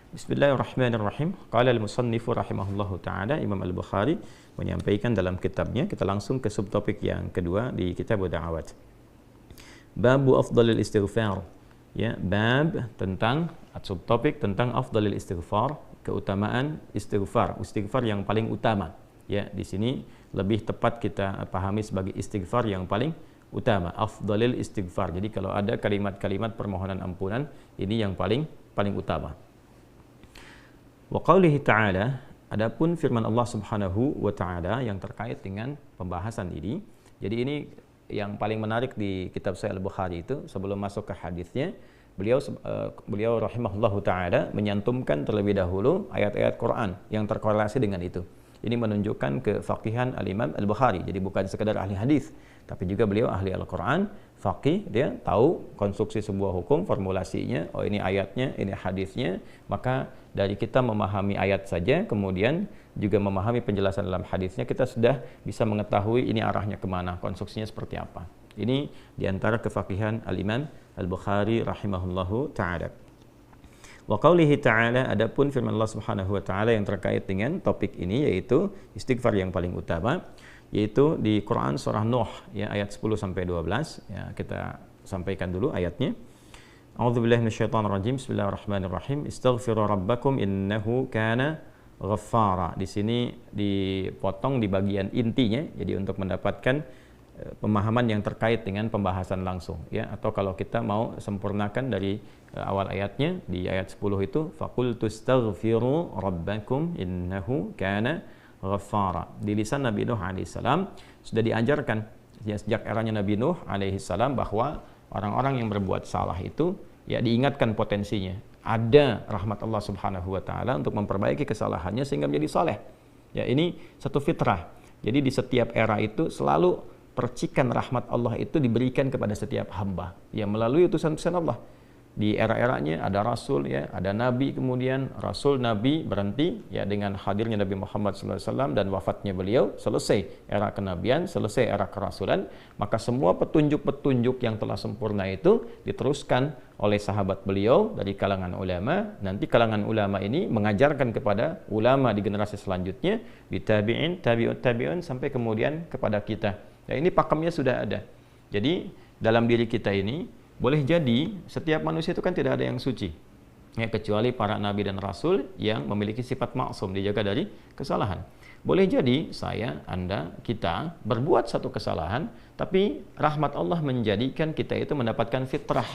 Bismillahirrahmanirrahim. Qala al-musannifu rahimahullahu ta'ala, Imam Al-Bukhari menyampaikan dalam kitabnya, kita langsung ke subtopik yang kedua di kitab Da'awat. Babu afdalil istighfar. Ya, bab tentang subtopik tentang afdalil istighfar, keutamaan istighfar, istighfar yang paling utama. Ya, di sini lebih tepat kita pahami sebagai istighfar yang paling utama, afdalil istighfar. Jadi kalau ada kalimat-kalimat permohonan ampunan, ini yang paling utama. Wa qaulihi ta'ala, adapun firman Allah Subhanahu wa taala yang terkait dengan pembahasan ini. Jadi ini yang paling menarik di kitab Sahih Al-Bukhari itu, sebelum masuk ke hadisnya, beliau rahimahullahu taala menyantumkan terlebih dahulu ayat-ayat Quran yang terkorelasi dengan itu. Ini menunjukkan kefaqihan Al-Imam Al-Bukhari. Jadi bukan sekadar ahli hadis, tapi juga beliau ahli Al-Quran, faqih, dia tahu konstruksi sebuah hukum, formulasinya, oh ini ayatnya, ini hadisnya. Maka dari kita memahami ayat saja, kemudian juga memahami penjelasan dalam hadisnya, kita sudah bisa mengetahui ini arahnya kemana, konstruksinya seperti apa. Ini diantara kefaqihan Al-Imam Al-Bukhari rahimahullahu ta'ala. Wa qaulihi ta'ala, adapun firman Allah Subhanahu wa taala yang terkait dengan topik ini, yaitu istighfar yang paling utama, yaitu di Quran surah Nuh ya, ayat 10 sampai 12 ya, kita sampaikan dulu ayatnya. A'udzubillahi minasyaitonir rajim. Bismillahirrahmanirrahim. Istaghfiru rabbakum innahu kana ghaffara. Di sini dipotong di bagian intinya, jadi untuk mendapatkan pemahaman yang terkait dengan pembahasan langsung ya, atau kalau kita mau sempurnakan dari awal ayatnya, di ayat 10 itu faqul tustaghfiru rabbakum innahu kana ghaffara. Di lisan Nabi Nuh alaihissalam sudah diajarkan ya, sejak eranya Nabi Nuh alaihissalam, bahwa orang-orang yang berbuat salah itu ya diingatkan potensinya, ada rahmat Allah Subhanahu wa taala untuk memperbaiki kesalahannya sehingga menjadi saleh. Ya, ini satu fitrah. Jadi di setiap era itu selalu percikan rahmat Allah itu diberikan kepada setiap hamba ya, melalui utusan-utusan Allah. Di era-eranya ada rasul ya, ada nabi, kemudian rasul, nabi berhenti ya dengan hadirnya Nabi Muhammad SAW dan wafatnya beliau, selesai era kenabian, selesai era kerasulan. Maka semua petunjuk-petunjuk yang telah sempurna itu diteruskan oleh sahabat beliau dari kalangan ulama. Nanti kalangan ulama ini mengajarkan kepada ulama di generasi selanjutnya, di tabi'in, tabi'ut tabi'un, sampai kemudian kepada kita. Ya, ini pakemnya sudah ada. Jadi dalam diri kita ini boleh jadi setiap manusia itu kan tidak ada yang suci ya, kecuali para nabi dan rasul yang memiliki sifat maksum, dijaga dari kesalahan. Boleh jadi saya, Anda, kita berbuat satu kesalahan, tapi rahmat Allah menjadikan kita itu mendapatkan fitrah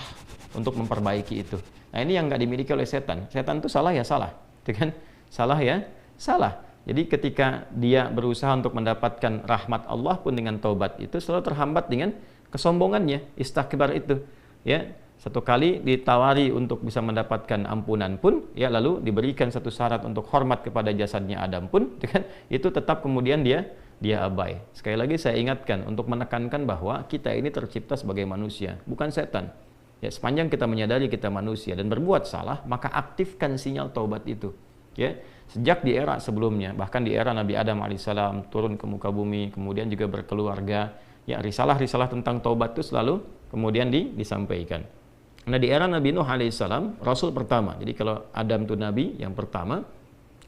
untuk memperbaiki itu. Nah, ini yang nggak dimiliki oleh setan. Setan itu salah ya salah, kan? Salah ya salah. Jadi ketika dia berusaha untuk mendapatkan rahmat Allah pun dengan taubat itu selalu terhambat dengan kesombongannya, istakbar itu. Ya, satu kali ditawari untuk bisa mendapatkan ampunan pun, ya lalu diberikan satu syarat untuk hormat kepada jasadnya Adam pun, kan? Itu tetap kemudian dia abai. Sekali lagi saya ingatkan untuk menekankan bahwa kita ini tercipta sebagai manusia, bukan setan. Ya, sepanjang kita menyadari kita manusia dan berbuat salah, maka aktifkan sinyal taubat itu. Ya, sejak di era sebelumnya, bahkan di era Nabi Adam alaihissalam turun ke muka bumi, kemudian juga berkeluarga, ya risalah-risalah tentang taubat itu selalu kemudian disampaikan. Nah, di era Nabi Nuh alaihissalam, rasul pertama. Jadi kalau Adam itu nabi yang pertama,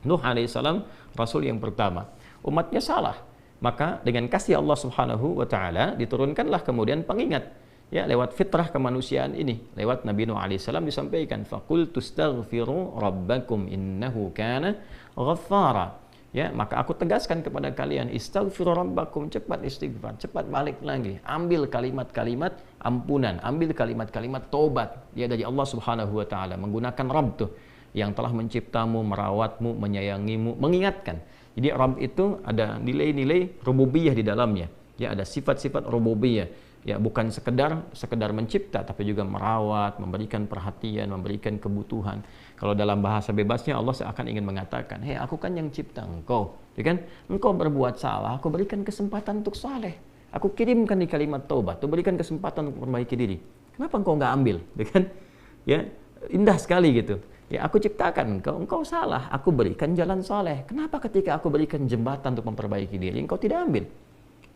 Nuh alaihissalam rasul yang pertama. Umatnya salah, maka dengan kasih Allah Subhanahu wa taala diturunkanlah kemudian pengingat. Ya, lewat fitrah kemanusiaan ini, lewat Nabi Nuh alaihissalam disampaikan faqul tustaghfiru rabbakum innahu kana ghaffara. Ya, maka aku tegaskan kepada kalian, istaghfiru rabbakum, cepat istighfar, cepat balik lagi, ambil kalimat-kalimat ampunan, ambil kalimat-kalimat tobat ya dari Allah Subhanahu wa taala, menggunakan Rabb tuh yang telah menciptamu, merawatmu, menyayangimu, mengingatkan. Jadi Rabb itu ada nilai-nilai rububiyah di dalamnya. Ya, ada sifat-sifat rububiyah. Ya, bukan sekedar mencipta, tapi juga merawat, memberikan perhatian, memberikan kebutuhan. Kalau dalam bahasa bebasnya Allah seakan ingin mengatakan, hei, aku kan yang cipta engkau, ya kan? Engkau berbuat salah, aku berikan kesempatan untuk saleh. Aku kirimkan di kalimat taubat, aku berikan kesempatan untuk memperbaiki diri. Kenapa engkau nggak ambil, ya kan? Ya, indah sekali gitu. Ya, aku ciptakan engkau salah, aku berikan jalan saleh. Kenapa ketika aku berikan jembatan untuk memperbaiki diri, engkau tidak ambil?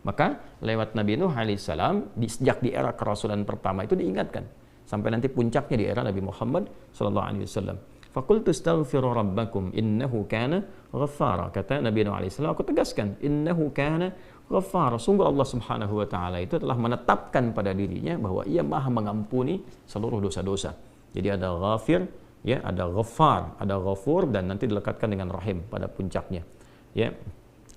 Maka lewat Nabi Nuh alaihissalam, sejak di era kerasulan pertama itu diingatkan sampai nanti puncaknya di era Nabi Muhammad sallallahu alaihi wasallam. Faqultu astaghfiru rabbakum innahu kana ghaffara. Kata Nabi Nuh alaihi salam, aku tegaskan, innahu kana ghaffara. Sungguh Allah Subhanahu wa taala itu telah menetapkan pada dirinya bahwa Ia Maha mengampuni seluruh dosa-dosa. Jadi ada ghafir, ya, ada ghaffar, ada ghafur, dan nanti dilekatkan dengan rahim pada puncaknya. Ya.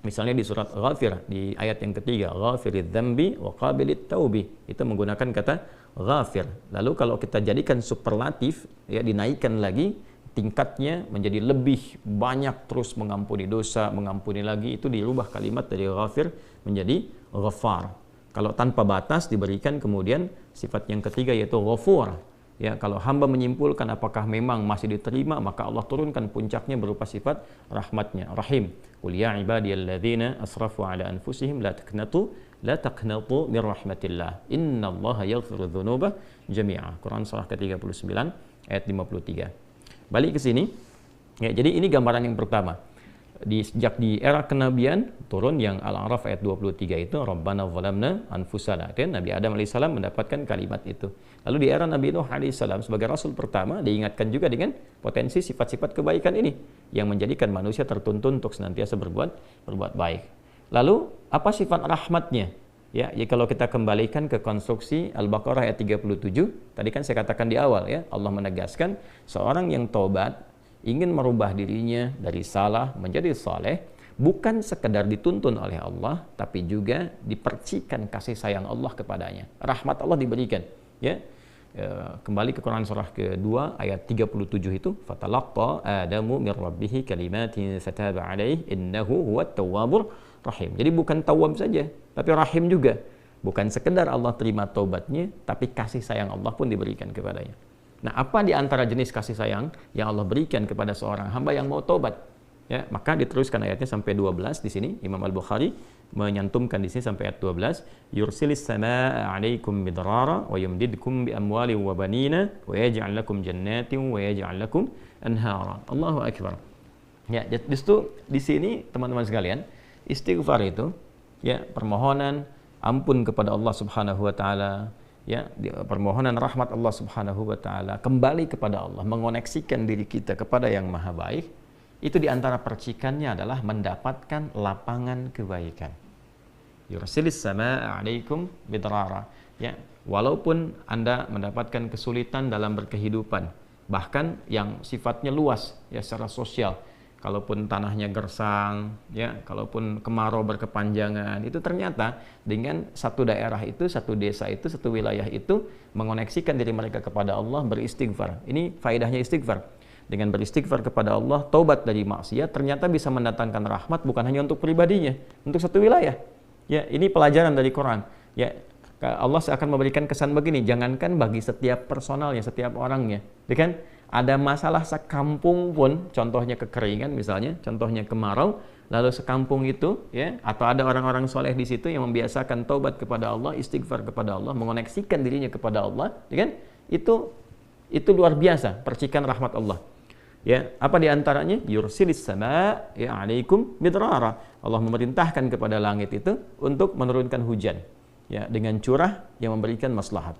Misalnya di surat Ghafir di ayat yang ketiga, ghafiridz dzambi wa qabilit taubi, itu menggunakan kata ghafir. Lalu kalau kita jadikan superlatif, ya, dinaikkan lagi tingkatnya menjadi lebih banyak, terus mengampuni dosa, mengampuni lagi, itu dirubah kalimat dari ghafir menjadi ghaffar. Kalau tanpa batas diberikan kemudian sifat yang ketiga yaitu ghafur. Ya, kalau hamba menyimpulkan apakah memang masih diterima, maka Allah turunkan puncaknya berupa sifat rahmatnya, rahim. Qul ya ibadiyalladzina asrafu ala anfusihim la taqnatu min rahmatillah. Innallaha yaghfiru dzunuba jami'a. Quran surah ke-39 ayat 53. Balik ke sini. Ya, jadi ini gambaran yang pertama. Sejak di era kenabian turun yang Al-A'raf ayat 23 itu Rabbana zalamna anfusana. Dan Nabi Adam alaihissalam mendapatkan kalimat itu. Lalu di era Nabi Nuh alaihissalam sebagai rasul pertama diingatkan juga dengan potensi sifat-sifat kebaikan ini yang menjadikan manusia tertuntun untuk senantiasa berbuat baik. Lalu apa sifat rahmatnya? Ya, kalau kita kembalikan ke konstruksi Al-Baqarah ayat 37, tadi kan saya katakan di awal, ya, Allah menegaskan seorang yang taubat ingin merubah dirinya dari salah menjadi saleh, bukan sekedar dituntun oleh Allah, tapi juga dipercikan kasih sayang Allah kepadanya. Rahmat Allah diberikan. Ya, kembali ke Quran surah kedua ayat 37 itu, fatalaqqa Adamu min rabbih kalimatin fataba alaihi innahu huwat tawwabur rahim. Jadi bukan tawwab saja, tapi rahim juga. Bukan sekedar Allah terima taubatnya, tapi kasih sayang Allah pun diberikan kepadanya. Nah, apa di antara jenis kasih sayang yang Allah berikan kepada seorang hamba yang mau taubat? Ya, maka diteruskan ayatnya sampai 12 di sini. Imam Al-Bukhari menyantumkan di sini sampai ayat 12. Yursilis samaa 'alaikum midrara wa yumdidkum bi amwalin wa banina wa yaj'al lakum jannatin wa yaj'al lakum anhara. Allahu akbar. Ya, justru di sini teman-teman sekalian, istighfar itu, ya, permohonan ampun kepada Allah Subhanahu wa taala, ya, permohonan rahmat Allah Subhanahu wa taala, kembali kepada Allah, mengoneksikan diri kita kepada yang maha baik, itu diantara percikannya adalah mendapatkan lapangan kebaikan. Yursilis samaa 'alaikum midrara. Ya, walaupun Anda mendapatkan kesulitan dalam berkehidupan, bahkan yang sifatnya luas, ya, secara sosial, kalaupun tanahnya gersang, ya, kalaupun kemarau berkepanjangan, itu ternyata dengan satu daerah itu, satu desa itu, satu wilayah itu mengoneksikan diri mereka kepada Allah, beristighfar. Ini faedahnya istighfar. Dengan beristighfar kepada Allah, taubat dari maksiat, ternyata bisa mendatangkan rahmat bukan hanya untuk pribadinya, untuk satu wilayah. Ya, ini pelajaran dari Quran. Ya, Allah akan memberikan kesan begini, jangankan bagi setiap personalnya, setiap orangnya, ya kan? Ada masalah sekampung pun, contohnya kekeringan misalnya, contohnya kemarau, lalu sekampung itu, ya, atau ada orang-orang soleh di situ yang membiasakan taubat kepada Allah, istighfar kepada Allah, mengoneksikan dirinya kepada Allah, ya kan? Itu luar biasa, percikan rahmat Allah. Ya, apa di antaranya? Yursilis sama, ya, 'alaikum midrara. Allah memerintahkan kepada langit itu untuk menurunkan hujan, ya, dengan curah yang memberikan maslahat.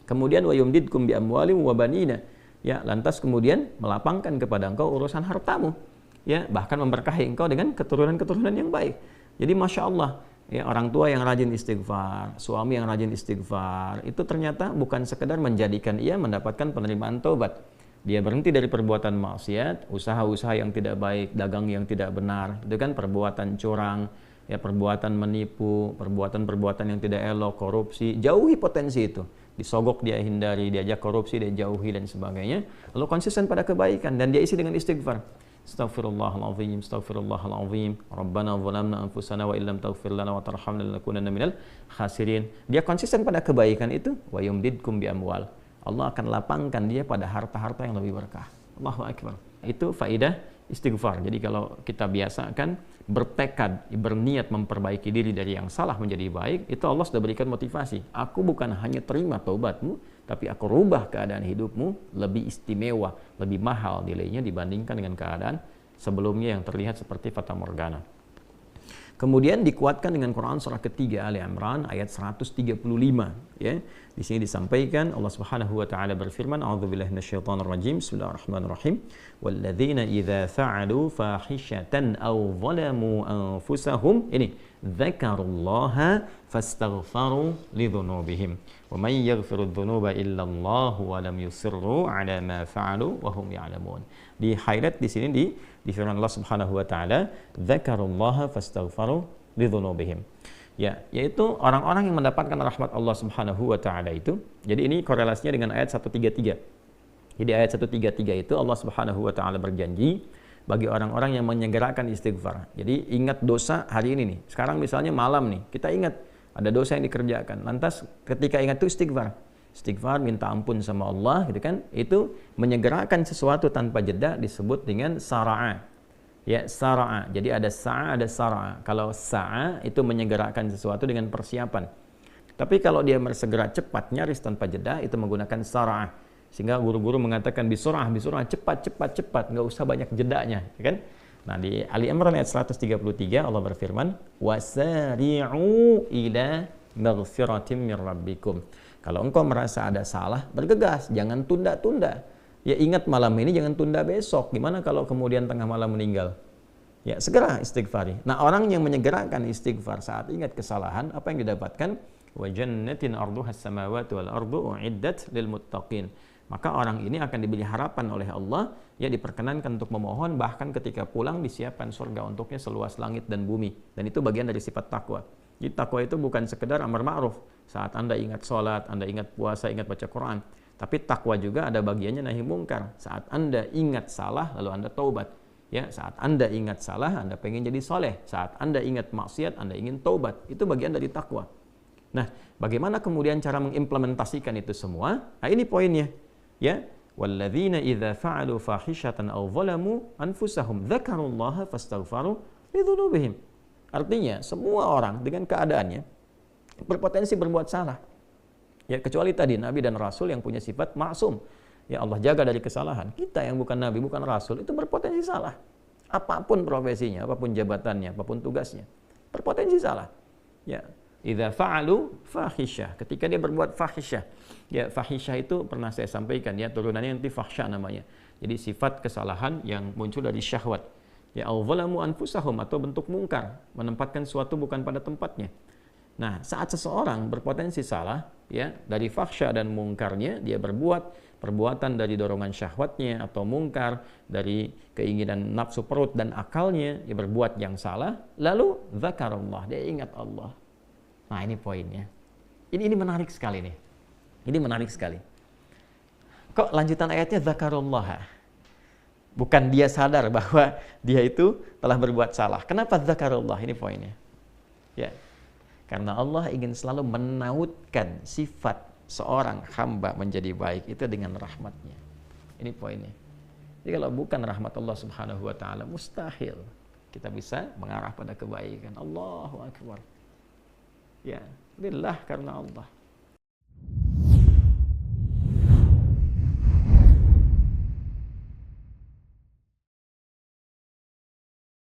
Kemudian wa yumdidkum bi amwalin wa banina. Ya, lantas kemudian melapangkan kepada engkau urusan hartamu, ya, bahkan memberkahi engkau dengan keturunan-keturunan yang baik. Jadi masya Allah, ya, orang tua yang rajin istighfar, suami yang rajin istighfar, itu ternyata bukan sekedar menjadikan ia mendapatkan penerimaan taubat. Dia berhenti dari perbuatan maksiat, usaha-usaha yang tidak baik, dagang yang tidak benar, itu kan perbuatan curang, ya, perbuatan menipu, perbuatan-perbuatan yang tidak elok, korupsi, jauhi potensi itu. Disogok dia hindari, diajak korupsi dia jauhi dan sebagainya. Lalu konsisten pada kebaikan dan dia isi dengan istighfar. Astaghfirullahalazim, astaghfirullahalazim. Rabbana zalamna anfusana wa illam taghfir lana wa tarhamna lanakunanna minal khasirin. Dia konsisten pada kebaikan itu, wa yumdidkum bi amwal. Allah akan lapangkan dia pada harta-harta yang lebih berkah. Allahu akbar. Itu faidah istighfar. Jadi kalau kita biasakan bertekad, berniat memperbaiki diri dari yang salah menjadi baik, itu Allah sudah berikan motivasi. Aku bukan hanya terima taubatmu, tapi aku rubah keadaan hidupmu lebih istimewa, lebih mahal nilainya dibandingkan dengan keadaan sebelumnya yang terlihat seperti fata morgana. Kemudian dikuatkan dengan Quran surah ketiga Ali Imran ayat 135, ya. Di sini disampaikan Allah Subhanahu wa taala berfirman, a'udzubillahi minasyaitonir rajim. Bismillahirrahmanirrahim. Walladzina idza fa'alu fahishatan aw zalamu anfusahum ini dzakarullaha fastaghfaru lidzunubihim wa may yaghfiru dzunuba illa Allah wa lam yusirru ala ma fa'alu wa hum ya'lamun. Di highlight di sini di firman Allah Subhanahu wa taala, dzakarullaha fastaghfaru lidzunubihim. Ya, yaitu orang-orang yang mendapatkan rahmat Allah Subhanahu wa taala itu. Jadi ini korelasinya dengan ayat 133. Jadi ayat 133 itu Allah Subhanahu wa taala berjanji bagi orang-orang yang menyegerakan istighfar. Jadi ingat dosa hari ini nih. Sekarang misalnya malam nih, kita ingat ada dosa yang dikerjakan. Lantas ketika ingat itu istighfar. Istighfar, minta ampun sama Allah gitu kan. Itu menyegerakan sesuatu tanpa jeda disebut dengan sara'a. Ya, sara'a. Jadi ada sa'a, ada sara'a. Kalau sa'a itu menyegerakan sesuatu dengan persiapan. Tapi kalau dia bersegera cepat, nyaris tanpa jeda, itu menggunakan sara'a. Sehingga guru-guru mengatakan bisurah, cepat, nggak usah banyak jedanya, ya kan? Nah, di Ali Imran ayat 133 Allah berfirman, wasari'u ila maghfiratim mir rabbikum. Kalau engkau merasa ada salah, bergegas, jangan tunda-tunda. Ya, ingat malam ini, jangan tunda besok. Gimana kalau kemudian tengah malam meninggal? Ya, segera istighfari. Nah, orang yang menyegerakan istighfar saat ingat kesalahan, apa yang didapatkan? Wa jannatin arduhas samawati wal ardu uiddat lil muttaqin. Maka orang ini akan diberi harapan oleh Allah, ya diperkenankan untuk memohon, bahkan ketika pulang disiapkan surga untuknya seluas langit dan bumi. Dan itu bagian dari sifat takwa. Jadi takwa itu bukan sekedar amar ma'ruf. Saat Anda ingat sholat, Anda ingat puasa, ingat baca Quran. Tapi takwa juga ada bagiannya nahi mungkar. Saat Anda ingat salah, lalu Anda taubat. Ya, saat Anda ingat salah, Anda pengen jadi soleh. Saat Anda ingat maksiat, Anda ingin taubat. Itu bagian dari takwa. Nah, bagaimana kemudian cara mengimplementasikan itu semua? Nah, ini poinnya. Ya, walladzina idza fa'alu fahishatan aw zalamu anfusahum dzakarullaha fastaghfaru lidzunubihim. Artinya, semua orang dengan keadaannya berpotensi berbuat salah. Ya, kecuali tadi Nabi dan Rasul yang punya sifat maksum. Ya, Allah jaga dari kesalahan. Kita yang bukan Nabi, bukan Rasul, itu berpotensi salah. Apapun profesinya, apapun jabatannya, apapun tugasnya, berpotensi salah. Ya, idza fa'alu fahisyah, ketika dia berbuat fahisyah. Ya, fahisyah itu pernah saya sampaikan ya, turunannya nanti fahsya namanya. Jadi sifat kesalahan yang muncul dari syahwat. Ya, al-zalamu anfusahum, atau bentuk mungkar, menempatkan sesuatu bukan pada tempatnya. Nah, saat seseorang berpotensi salah, ya, dari fahsya dan mungkarnya, dia berbuat perbuatan dari dorongan syahwatnya atau mungkar, dari keinginan nafsu perut dan akalnya, dia berbuat yang salah, lalu zakarullah, dia ingat Allah. Nah, ini poinnya. Ini menarik sekali nih. Ini menarik sekali. Kok lanjutan ayatnya zakarullah? Bukan dia sadar bahwa dia itu telah berbuat salah. Kenapa zakarullah? Ini poinnya. Ya. Karena Allah ingin selalu menautkan sifat seorang hamba menjadi baik itu dengan rahmatnya. Ini poinnya. Jadi kalau bukan rahmat Allah Subhanahu wa taala, mustahil kita bisa mengarah pada kebaikan. Allahu Akbar. Ya, lillah, karena Allah.